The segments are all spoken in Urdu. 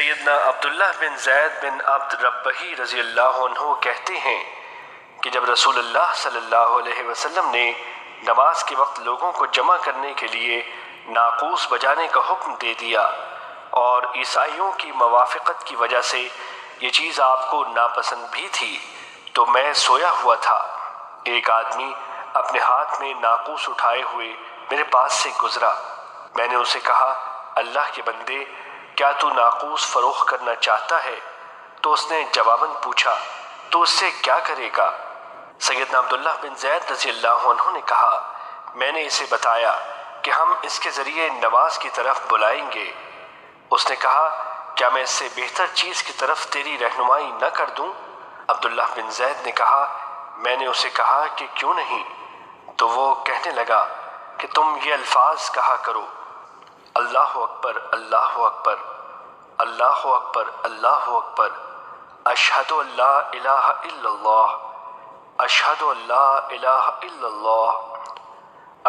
سیدنا عبداللہ بن زید بن عبد ربہی رضی اللہ عنہ کہتے ہیں کہ جب رسول اللہ صلی اللہ علیہ وسلم نے نماز کے وقت لوگوں کو جمع کرنے کے لیے ناقوس بجانے کا حکم دے دیا اور عیسائیوں کی موافقت کی وجہ سے یہ چیز آپ کو ناپسند بھی تھی تو میں سویا ہوا تھا۔ ایک آدمی اپنے ہاتھ میں ناقوس اٹھائے ہوئے میرے پاس سے گزرا۔ میں نے اسے کہا، اللہ کے بندے، کیا تو ناقوس فروخت کرنا چاہتا ہے؟ تو اس نے جواباً پوچھا، تو اس سے کیا کرے گا؟ سیدنا عبداللہ بن زید رضی اللہ عنہ نے کہا، میں نے اسے بتایا کہ ہم اس کے ذریعے نماز کی طرف بلائیں گے۔ اس نے کہا، کیا میں اس سے بہتر چیز کی طرف تیری رہنمائی نہ کر دوں؟ عبداللہ بن زید نے کہا، میں نے اسے کہا کہ کیوں نہیں؟ تو وہ کہنے لگا کہ تم یہ الفاظ کہا کرو، اللہ اکبر اللہ اکبر، اللہ اکبر اللہ اکبر، اشہد ان لا الہ الا اللہ، اشہد ان لا الہ الا اللہ،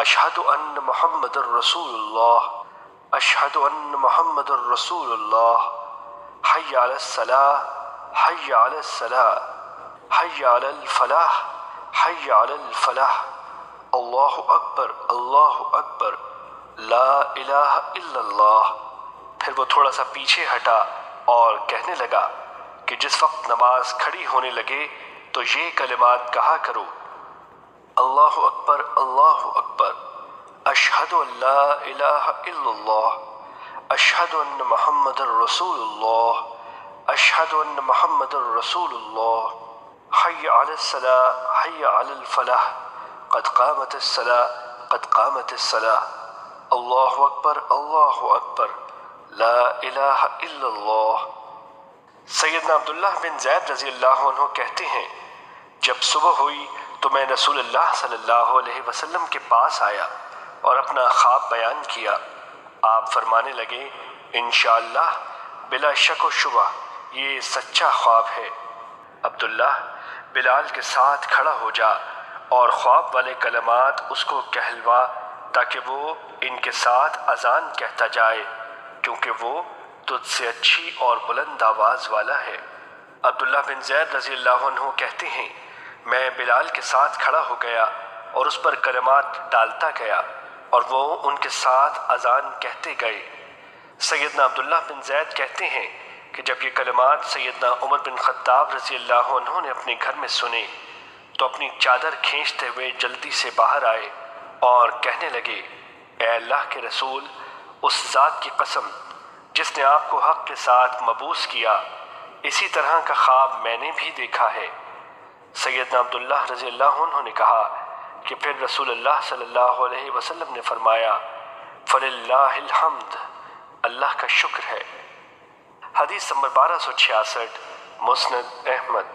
اشہد ان محمد الرسول اللہ، اشہد ان محمد الرسول اللہ، حی علی الصلاۃ، حی علی الصلاۃ، حی علی الفلاح، حی علی الفلاح، اللہ اکبر اللہ اکبر، لا الہ الا اللہ۔ پھر وہ تھوڑا سا پیچھے ہٹا اور کہنے لگا کہ جس وقت نماز کھڑی ہونے لگے تو یہ کلمات کہا کرو، اللہ اکبر اللہ اکبر، اشہد ان لا الہ الا اللہ، اشہد ان محمد الرسول اللہ، اشہد ان محمد الرسول اللہ، حی علی الصلاۃ، حی علی الفلاح، قد قامت الصلاۃ، قد قامت الصلاۃ، اللہ اکبر اللہ اکبر، لا الہ الا اللہ۔ سیدنا عبداللہ بن زید رضی اللہ عنہ کہتے ہیں، جب صبح ہوئی تو میں رسول اللہ صلی اللہ علیہ وسلم کے پاس آیا اور اپنا خواب بیان کیا۔ آپ فرمانے لگے، انشاءاللہ بلا شک و شبہ یہ سچا خواب ہے۔ عبداللہ، بلال کے ساتھ کھڑا ہو جا اور خواب والے کلمات اس کو کہلوا تاکہ وہ ان کے ساتھ اذان کہتا جائے، کیونکہ وہ تجھ سے اچھی اور بلند آواز والا ہے۔ عبداللہ بن زید رضی اللہ عنہ کہتے ہیں، میں بلال کے ساتھ کھڑا ہو گیا اور اس پر کلمات ڈالتا گیا اور وہ ان کے ساتھ اذان کہتے گئے۔ سیدنا عبداللہ بن زید کہتے ہیں کہ جب یہ کلمات سیدنا عمر بن خطاب رضی اللہ عنہ نے اپنے گھر میں سنے تو اپنی چادر کھینچتے ہوئے جلدی سے باہر آئے اور کہنے لگے، اے اللہ کے رسول، اس ذات کی قسم جس نے آپ کو حق کے ساتھ مبعوث کیا، اسی طرح کا خواب میں نے بھی دیکھا ہے۔ سیدنا عبداللہ رضی اللہ عنہ نے کہا کہ پھر رسول اللہ صلی اللہ علیہ وسلم نے فرمایا، فللہ الحمد، اللہ کا شکر ہے۔ حدیث نمبر 1266، مسند احمد۔